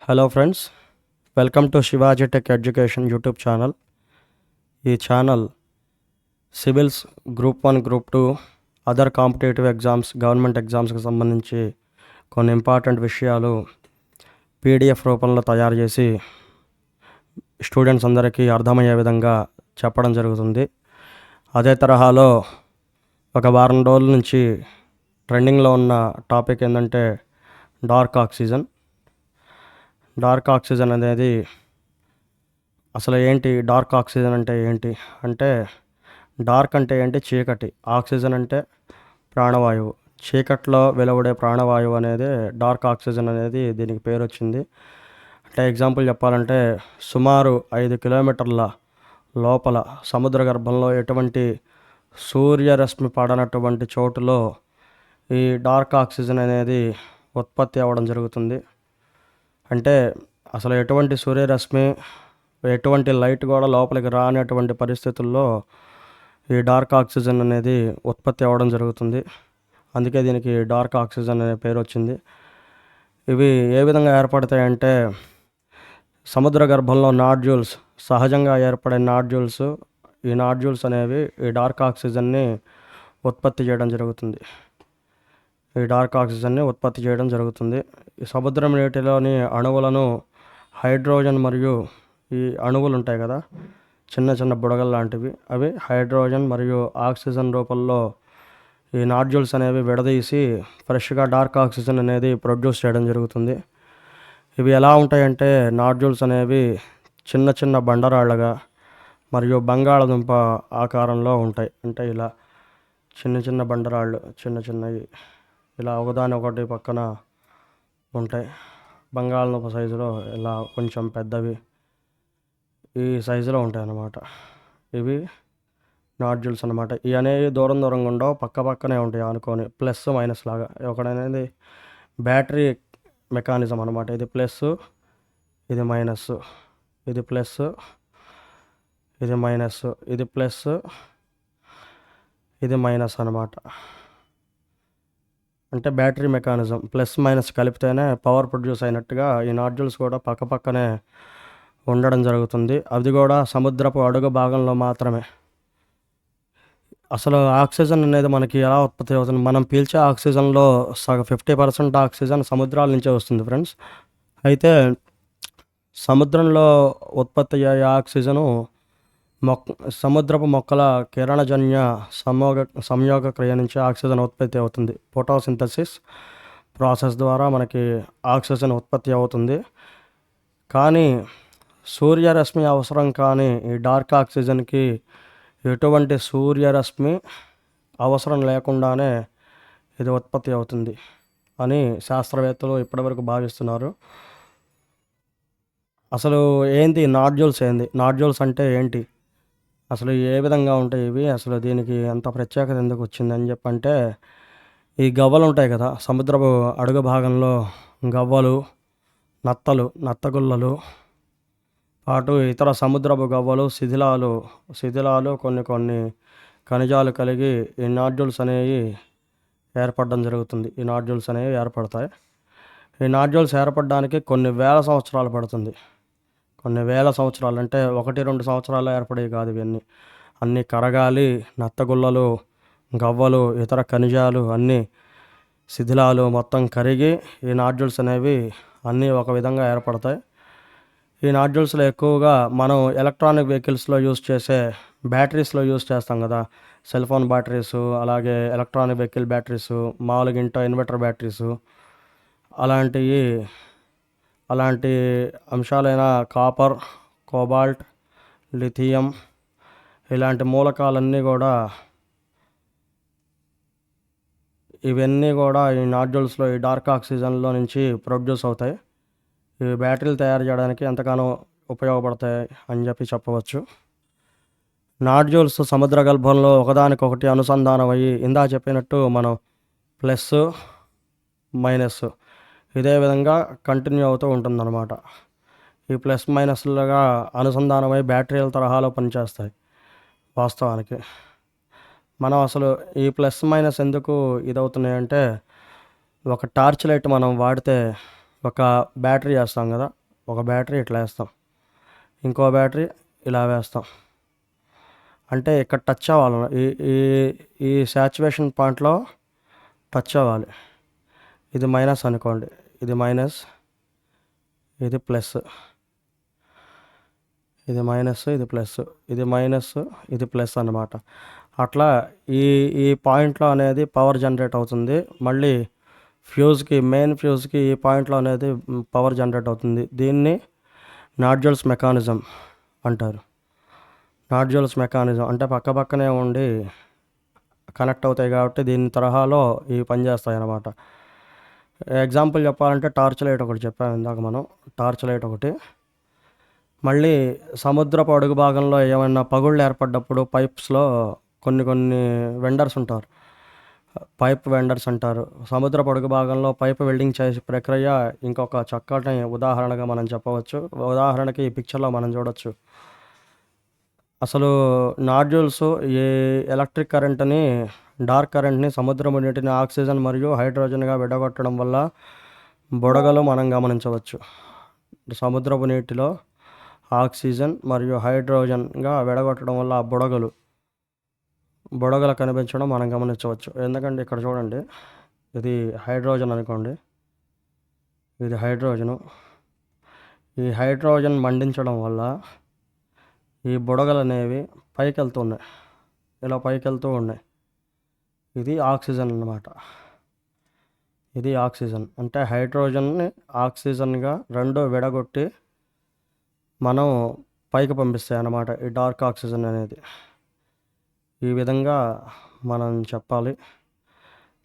Hello friends, welcome to Shivaji tech education YouTube channel. ఈ channel civils, group 1, group 2, other competitive exams, government ఎగ్జామ్స్కి సంబంధించి కొన్ని important విషయాలు PDF రూపంలో తయారు చేసి స్టూడెంట్స్ అందరికీ అర్థమయ్యే విధంగా చెప్పడం జరుగుతుంది. అదే తరహాలో ఒక వారం రోజుల నుంచి ట్రెండింగ్లో ఉన్న టాపిక్ ఏంటంటే డార్క్ ఆక్సిజన్. డార్క్ ఆక్సిజన్ అనేది అసలు ఏంటి? డార్క్ ఆక్సిజన్ అంటే ఏంటి అంటే, డార్క్ అంటే ఏంటి? చీకటి. ఆక్సిజన్ అంటే ప్రాణవాయువు. చీకట్లో వెలువడే ప్రాణవాయువు అనేది డార్క్ ఆక్సిజన్ అనేది దీనికి పేరు వచ్చింది. అంటే ఎగ్జాంపుల్ చెప్పాలంటే, సుమారు 5 కిలోమీటర్ల లోపల సముద్ర గర్భంలో ఎటువంటి సూర్యరశ్మి పడనటువంటి చోటులో ఈ డార్క్ ఆక్సిజన్ అనేది ఉత్పత్తి అవ్వడం జరుగుతుంది. అంటే అసలు ఎటువంటి సూర్యరశ్మి, ఎటువంటి లైట్ కూడా లోపలికి రానటువంటి పరిస్థితుల్లో ఈ డార్క్ ఆక్సిజన్ అనేది ఉత్పత్తి అవ్వడం జరుగుతుంది. అందుకే దీనికి డార్క్ ఆక్సిజన్ అనే పేరు వచ్చింది. ఇవి ఏ విధంగా ఏర్పడతాయంటే, సముద్ర గర్భంలో నాడ్యూల్స్, సహజంగా ఏర్పడే నాడ్యూల్స్, ఈ నాడ్యూల్స్ అనేవి ఈ డార్క్ ఆక్సిజన్ని ఉత్పత్తి చేయడం జరుగుతుంది. ఈ డార్క్ ఆక్సిజన్ని ఉత్పత్తి చేయడం జరుగుతుంది. ఈ సముద్రం నీటిలోని అణువులను హైడ్రోజన్ మరియు ఈ అణువులు ఉంటాయి కదా, చిన్న చిన్న బుడగలు లాంటివి, అవి హైడ్రోజన్ మరియు ఆక్సిజన్ రూపంలో ఈ నాడ్యూల్స్ అనేవి విడదీసి ఫ్రెష్గా డార్క్ ఆక్సిజన్ అనేది ప్రొడ్యూస్ చేయడం జరుగుతుంది. ఇవి ఎలా ఉంటాయంటే, నాడ్యూల్స్ అనేవి చిన్న చిన్న బండరాళ్ళగా మరియు బంగాళదుంప ఆకారంలో ఉంటాయి. అంటే ఇలా చిన్న చిన్న బండరాళ్ళు, చిన్న చిన్నవి ఇలా ఒకదాని ఒకటి పక్కన ఉంటాయి. బంగాళదుంప సైజులో ఇలా కొంచెం పెద్దవి ఈ సైజులో ఉంటాయి అన్నమాట. ఇవి నాడ్యూల్స్ అన్నమాట. ఇవి అనేవి దూరం దూరంగా ఉండవు, పక్క పక్కనే ఉంటాయి అనుకొని, ప్లస్ మైనస్ లాగా. ఒకటనేది బ్యాటరీ మెకానిజం అనమాట. ఇది ప్లస్, ఇది మైనస్, ఇది ప్లస్, ఇది మైనస్, ఇది ప్లస్, ఇది మైనస్ అనమాట. అంటే బ్యాటరీ మెకానిజం, ప్లస్ మైనస్ కలిపితేనే పవర్ ప్రొడ్యూస్ అయినట్టుగా ఈ నాడ్యూల్స్ కూడా పక్కపక్కనే ఉండడం జరుగుతుంది. అది కూడా సముద్రపు అడుగు భాగంలో మాత్రమే. అసలు ఆక్సిజన్ అనేది మనకి ఎలా ఉత్పత్తి అవుతుంది? మనం పీల్చే ఆక్సిజన్లో 50% ఆక్సిజన్ సముద్రాల నుంచే వస్తుంది ఫ్రెండ్స్. అయితే సముద్రంలో ఉత్పత్తి అయ్యే ఆక్సిజను సముద్రపు మొక్కల కిరణజన్య సంయోగ క్రియ నుంచి ఆక్సిజన్ ఉత్పత్తి అవుతుంది. ఫోటోసింథసిస్ ప్రాసెస్ ద్వారా మనకి ఆక్సిజన్ ఉత్పత్తి అవుతుంది. కానీ సూర్యరశ్మి అవసరం కానీ ఈ డార్క్ ఆక్సిజన్కి ఎటువంటి సూర్యరశ్మి అవసరం లేకుండానే ఇది ఉత్పత్తి అవుతుంది అని శాస్త్రవేత్తలు ఇప్పటివరకు భావిస్తున్నారు. అసలు ఏంటి నాడ్యూల్స్? నాడ్యూల్స్ అంటే ఏంటి? అసలు ఏ విధంగా ఉంటాయి ఇవి? అసలు దీనికి అంత ప్రత్యేకత ఎందుకు వచ్చిందని చెప్పంటే, ఈ గవ్వలు ఉంటాయి కదా, సముద్రపు అడుగు భాగంలో గవ్వలు, నత్తగుల్లలు పాటు ఇతర సముద్రపు గవ్వలు, శిథిలాలు కొన్ని ఖనిజాలు కలిగి ఈ నాడ్యూల్స్ అనేవి ఏర్పడడం జరుగుతుంది. ఈ నాడ్యూల్స్ అనేవి ఏర్పడతాయి. ఈ నాడ్యూల్స్ ఏర్పడడానికి కొన్ని వేల సంవత్సరాలు పడుతుంది. కొన్ని వేల సంవత్సరాలు అంటే 1-2 సంవత్సరాలు ఏర్పడేవి కాదు. ఇవన్నీ అన్నీ కరగాలి. నత్తగుల్లలు, గవ్వలు, ఇతర ఖనిజాలు, అన్నీ శిథిలాలు మొత్తం కరిగి ఈ నాడ్యూల్స్ అనేవి అన్నీ ఒక విధంగా ఏర్పడతాయి. ఈ నాడ్యూల్స్లో ఎక్కువగా మనం ఎలక్ట్రానిక్ వెహికల్స్లో యూస్ చేసే బ్యాటరీస్లో యూస్ చేస్తాం కదా, సెల్ ఫోన్ బ్యాటరీసు, అలాగే ఎలక్ట్రానిక్ వెహికల్ బ్యాటరీసు, మామూలుగా ఇంట్లో ఇన్వర్టర్ బ్యాటరీసు, అలాంటి అంశాలైన కాపర్, కోబాల్ట్, లిథియం ఇలాంటి మూలకాలన్నీ కూడా, ఇవన్నీ కూడా ఈ నాడ్యూల్స్లో ఈ డార్క్ ఆక్సిజన్లో నుంచి ప్రొడ్యూస్ అవుతాయి. ఈ బ్యాటరీలు తయారు చేయడానికి ఎంతగానో ఉపయోగపడతాయి అని చెప్పవచ్చు. నాడ్యూల్స్ సముద్ర గర్భంలో ఒకదానికొకటి అనుసంధానం అయ్యి, ఇందా చెప్పినట్టు మనం ప్లస్ మైనస్ ఇదే విధంగా కంటిన్యూ అవుతూ ఉంటుందన్నమాట. ఈ ప్లస్ మైనస్లుగా అనుసంధానమై బ్యాటరీల తరహాలో పనిచేస్తాయి. వాస్తవానికి మనం అసలు ఈ ప్లస్ మైనస్ ఎందుకు ఇదవుతున్నాయంటే, ఒక టార్చ్ లైట్ మనం వాడితే ఒక బ్యాటరీ వేస్తాం కదా, ఒక బ్యాటరీ ఇట్లా వేస్తాం, ఇంకో బ్యాటరీ ఇలా వేస్తాం. అంటే ఇక్కడ టచ్ అవ్వాలి, ఈ ఈ ఈ శాచురేషన్ పాయింట్లో టచ్ అవ్వాలి. ఇది మైనస్ అనుకోండి, ఇది మైనస్, ఇది ప్లస్, ఇది మైనస్, ఇది ప్లస్, ఇది మైనస్, ఇది ప్లస్ అన్నమాట. అట్లా ఈ ఈ పాయింట్లో అనేది పవర్ జనరేట్ అవుతుంది. మళ్ళీ ఫ్యూజ్కి, మెయిన్ ఫ్యూజ్కి ఈ పాయింట్లో అనేది పవర్ జనరేట్ అవుతుంది. దీన్ని నాడ్యూల్స్ మెకానిజం అంటారు. నాడ్యూల్స్ మెకానిజం అంటే పక్క పక్కనే ఉండి కనెక్ట్ అవుతాయి కాబట్టి దీని తరహాలో ఇవి పనిచేస్తాయి అన్నమాట. ఎగ్జాంపుల్ చెప్పాలంటే టార్చ్ లైట్ ఒకటి చెప్పాము ఇందాక మనం, టార్చ్ లైట్ ఒకటి. మళ్ళీ సముద్రపు అడుగు భాగంలో ఏమైనా పగుళ్ళు ఏర్పడ్డప్పుడు పైప్స్లో కొన్ని వెండర్స్ ఉంటారు, పైప్ వెండర్స్ అంటారు. సముద్రపు అడుగు భాగంలో పైప్ వెల్డింగ్ చేసే ప్రక్రియ ఇంకొక చక్కటి ఉదాహరణగా మనం చెప్పవచ్చు. ఉదాహరణకి ఈ పిక్చర్లో మనం చూడొచ్చు. అసలు నాడ్యూల్స్ ఈ ఎలక్ట్రిక్ కరెంట్ని, డార్క్ కరెంట్ని, సముద్రపు నీటిని ఆక్సిజన్ మరియు హైడ్రోజన్గా విడగొట్టడం వల్ల బుడగలు మనం గమనించవచ్చు. సముద్రపు నీటిలో ఆక్సిజన్ మరియు హైడ్రోజన్గా విడగొట్టడం వల్ల ఆ బుడగలు కనిపించడం మనం గమనించవచ్చు. ఎందుకంటే ఇక్కడ చూడండి, ఇది హైడ్రోజన్ అనుకోండి, ఇది హైడ్రోజను. ఈ హైడ్రోజన్ మండించడం వల్ల ఈ బుడగలు అనేవి పైకి వెళ్తున్నాయి, ఇలా పైకి వెళ్తూ ఉన్నాయి. ఇది ఆక్సిజన్ అన్నమాట. ఇది ఆక్సిజన్ అంటే హైడ్రోజన్ని ఆక్సిజన్గా రెండు విడగొట్టి మనం పైకి పంపిస్తాయి అన్నమాట ఈ డార్క్ ఆక్సిజన్ అనేది. ఈ విధంగా మనం చెప్పాలి.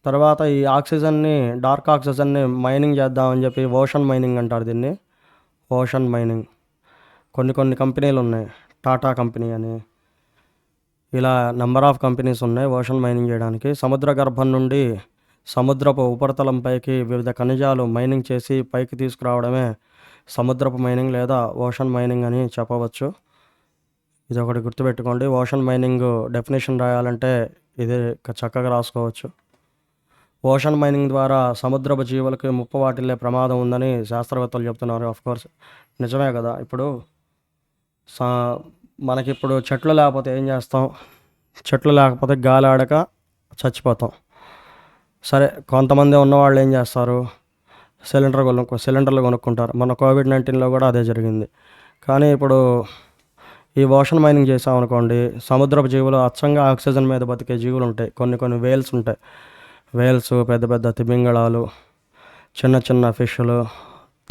తర్వాత ఈ ఆక్సిజన్ని, డార్క్ ఆక్సిజన్ని మైనింగ్ చేద్దామని చెప్పి ఓషన్ మైనింగ్ అంటారు దీన్ని, ఓషన్ మైనింగ్. కొన్ని కంపెనీలు ఉన్నాయి, టాటా కంపెనీ అని, ఇలా నెంబర్ ఆఫ్ కంపెనీస్ ఉన్నాయి ఓషన్ మైనింగ్ చేయడానికి. సముద్ర గర్భం నుండి సముద్రపు ఉపరితలంపైకి వివిధ ఖనిజాలు మైనింగ్ చేసి పైకి తీసుకురావడమే సముద్రపు మైనింగ్ లేదా ఓషన్ మైనింగ్ అని చెప్పవచ్చు. ఇది ఒకటి గుర్తుపెట్టుకోండి. ఓషన్ మైనింగ్ డెఫినేషన్ రాయాలంటే ఇది చక్కగా రాసుకోవచ్చు. ఓషన్ మైనింగ్ ద్వారా సముద్రపు జీవులకు ముప్పు వాటిల్లే ప్రమాదం ఉందని శాస్త్రవేత్తలు చెప్తున్నారు. ఆఫ్కోర్స్ నిజమే కదా. ఇప్పుడు మనకిప్పుడు చెట్లు లేకపోతే ఏం చేస్తాం? చెట్లు లేకపోతే గాలి ఆడక చచ్చిపోతాం. సరే, కొంతమంది ఉన్నవాళ్ళు ఏం చేస్తారు? సిలిండర్లు కొనుక్కుంటారు. మన కోవిడ్-19లో కూడా అదే జరిగింది. కానీ ఇప్పుడు ఈ ఓషన్ మైనింగ్ చేసామనుకోండి, సముద్రపు జీవులు అచ్చంగా ఆక్సిజన్ మీద బతికే జీవులు ఉంటాయి. కొన్ని వేల్స్ ఉంటాయి. వేల్స్, పెద్ద పెద్ద తిమింగళాలు, చిన్న ఫిష్లు,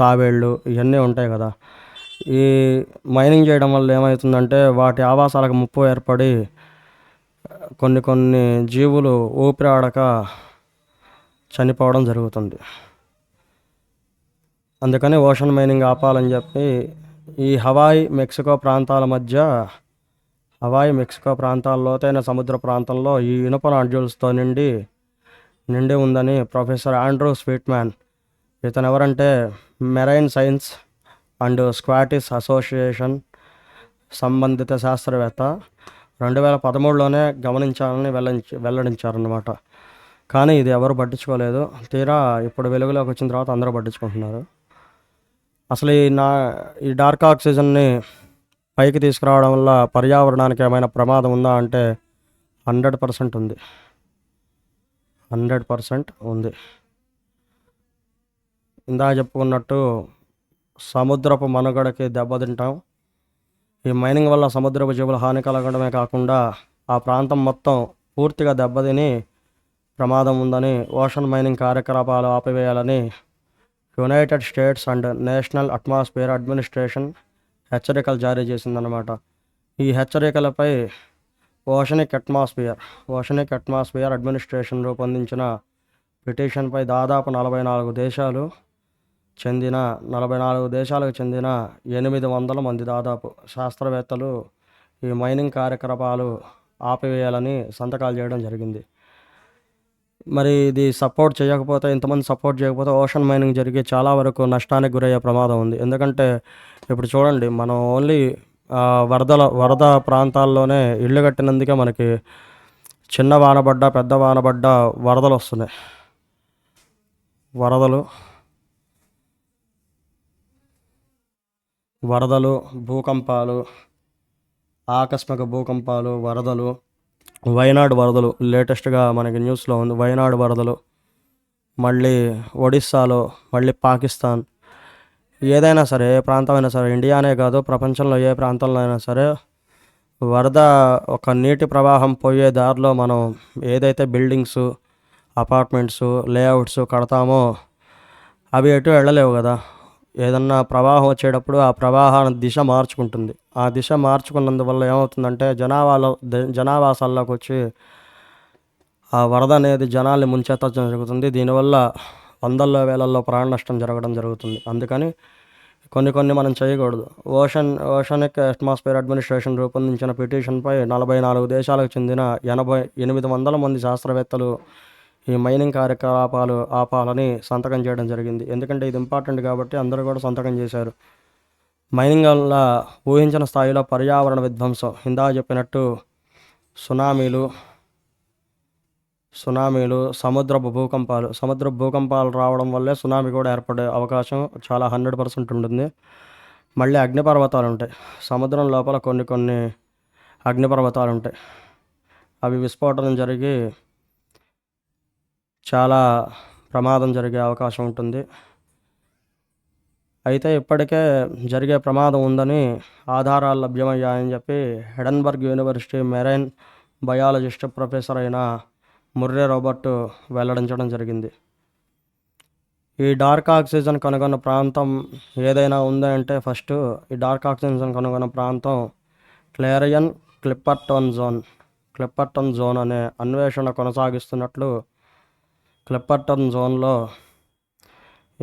తాబేళ్ళు, ఇవన్నీ ఉంటాయి కదా. ఈ మైనింగ్ చేయడం వల్ల ఏమవుతుందంటే వాటి ఆవాసాలకు ముప్పు ఏర్పడి కొన్ని జీవులు ఊపిరి ఆడక చనిపోవడం జరుగుతుంది. అందుకని ఓషన్ మైనింగ్ ఆపాలని చెప్పి ఈ హవాయి మెక్సికో ప్రాంతాల లోతైన సముద్ర ప్రాంతంలో ఈ ఇనుప నాడ్యూల్స్తో నిండి ఉందని ప్రొఫెసర్ ఆండ్రూ స్వీట్మ్యాన్, ఇతను ఎవరంటే మెరైన్ సైన్స్ అండ్ స్క్వాటిష్ అసోసియేషన్ సంబంధిత శాస్త్రవేత్త, 2013లోనే గమనించాలని వెల్లడించారన్నమాట. కానీ ఇది ఎవరు పట్టించుకోలేదు. తీరా ఇప్పుడు వెలుగులోకి వచ్చిన తర్వాత అందరూ పట్టించుకుంటున్నారు. అసలు ఈ డార్క్ ఆక్సిజన్ని పైకి తీసుకురావడం వల్ల పర్యావరణానికి ఏమైనా ప్రమాదం ఉందా అంటే 100% ఉంది. 100% ఉంది. ఇందాక చెప్పుకున్నట్టు సముద్రపు మనుగడకి దెబ్బతింటాం. ఈ మైనింగ్ వల్ల సముద్రపు జీవుల హాని కలగడమే కాకుండా ఆ ప్రాంతం మొత్తం పూర్తిగా దెబ్బతిని ప్రమాదం ఉందని, ఓషన్ మైనింగ్ కార్యకలాపాలు ఆపివేయాలని United States and National Atmosphere Administration హెచ్చరికలు జారీ చేసిందన్నమాట. ఈ హెచ్చరికలపై ఓషనిక్ అట్మాస్ఫియర్ అడ్మినిస్ట్రేషన్ రూపొందించిన పిటిషన్పై దాదాపు 44 దేశాలకు చెందిన 800 మంది దాదాపు శాస్త్రవేత్తలు ఈ మైనింగ్ కార్యకలాపాలు ఆపివేయాలని సంతకాలు చేయడం జరిగింది. మరి ఇది ఇంతమంది సపోర్ట్ చేయకపోతే ఓషన్ మైనింగ్ జరిగి చాలా వరకు నష్టానికి గురయ్యే ప్రమాదం ఉంది. ఎందుకంటే ఇప్పుడు చూడండి, మనం ఓన్లీ వరద ప్రాంతాల్లోనే ఇళ్ళు కట్టినందుకే మనకి చిన్న వానబడ్డ పెద్ద వానబడ్డ వరదలు వస్తున్నాయి. వరదలు, భూకంపాలు, ఆకస్మిక భూకంపాలు, వరదలు, వైనాడు వరదలు లేటెస్ట్గా మనకి న్యూస్లో ఉంది. వైనాడు వరదలు, మళ్ళీ ఒడిస్సాలో, మళ్ళీ పాకిస్తాన్, ఏదైనా సరే ఏ ప్రాంతమైనా సరే, ఇండియానే కాదు ప్రపంచంలో ఏ ప్రాంతంలో అయినా సరే వరద ఒక నీటి ప్రవాహం పోయే దారిలో మనం ఏదైతే బిల్డింగ్స్, అపార్ట్మెంట్స్, లేఅవుట్స్ కడతామో అవి ఎటు వెళ్ళలేవు కదా. ఏదన్నా ప్రవాహం వచ్చేటప్పుడు ఆ ప్రవాహాన్ని దిశ మార్చుకుంటుంది. ఆ దిశ మార్చుకున్నందువల్ల ఏమవుతుందంటే జనావాసాల్లోకి వచ్చి ఆ వరద అనేది జనాల్ని ముంచెత్తడం జరుగుతుంది. దీనివల్ల వందల్లో వేలల్లో ప్రాణ నష్టం జరగడం జరుగుతుంది. అందుకని కొన్ని మనం చేయకూడదు. ఓషనిక్ అట్మాస్ఫియర్ అడ్మినిస్ట్రేషన్ రూపొందించిన పిటిషన్పై 44 దేశాలకు చెందిన 800 మంది శాస్త్రవేత్తలు ఈ మైనింగ్ కార్యకలాపాలు ఆపాలని సంతకం చేయడం జరిగింది. ఎందుకంటే ఇది ఇంపార్టెంట్ కాబట్టి అందరూ కూడా సంతకం చేశారు. మైనింగ్ వల్ల ఊహించిన స్థాయిలో పర్యావరణ విధ్వంసం, ఇందాక చెప్పినట్టు సునామీలు, సముద్ర భూకంపాలు రావడం వల్లే సునామీ కూడా ఏర్పడే అవకాశం చాలా 100% ఉంటుంది. మళ్ళీ అగ్నిపర్వతాలు ఉంటాయి. సముద్రం లోపల కొన్ని అగ్నిపర్వతాలు ఉంటాయి. అవి విస్ఫోటనం జరిగి చాలా ప్రమాదం జరిగే అవకాశం ఉంటుంది. అయితే ఇప్పటికే జరిగే ప్రమాదం ఉందని ఆధారాలు లభ్యమయ్యాయని చెప్పి ఎడన్బర్గ్ యూనివర్సిటీ మెరైన్ బయాలజిస్ట్ ప్రొఫెసర్ అయిన ముర్రే రాబర్ట్ వెల్లడించడం జరిగింది. ఈ డార్క్ ఆక్సిజన్ కనుగొన్న ప్రాంతం ఏదైనా ఉందంటే ఫస్ట్ ఈ డార్క్ ఆక్సిజన్ కనుగొన్న ప్రాంతం క్లేరియన్ క్లిప్పర్టన్ జోన్ అనే అన్వేషణ కొనసాగిస్తున్నట్లు క్లిప్పర్టన్ జోన్లో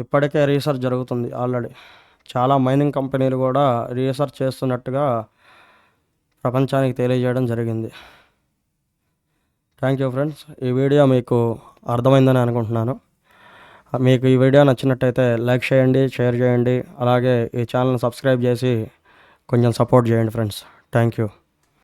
ఇప్పటికే రీసెర్చ్ జరుగుతుంది. ఆల్రెడీ చాలా మైనింగ్ కంపెనీలు కూడా రీసెర్చ్ చేస్తున్నట్టుగా ప్రపంచానికి తెలియజేయడం జరిగింది. Thank you friends. ఈ వీడియో మీకు అర్థమైందని అనుకుంటున్నాను. మీకు ఈ వీడియో నచ్చినట్టయితే లైక్ చేయండి, షేర్ చేయండి, అలాగే ఈ ఛానల్ని సబ్స్క్రైబ్ చేసి కొంచెం సపోర్ట్ చేయండి ఫ్రెండ్స్. Thank you.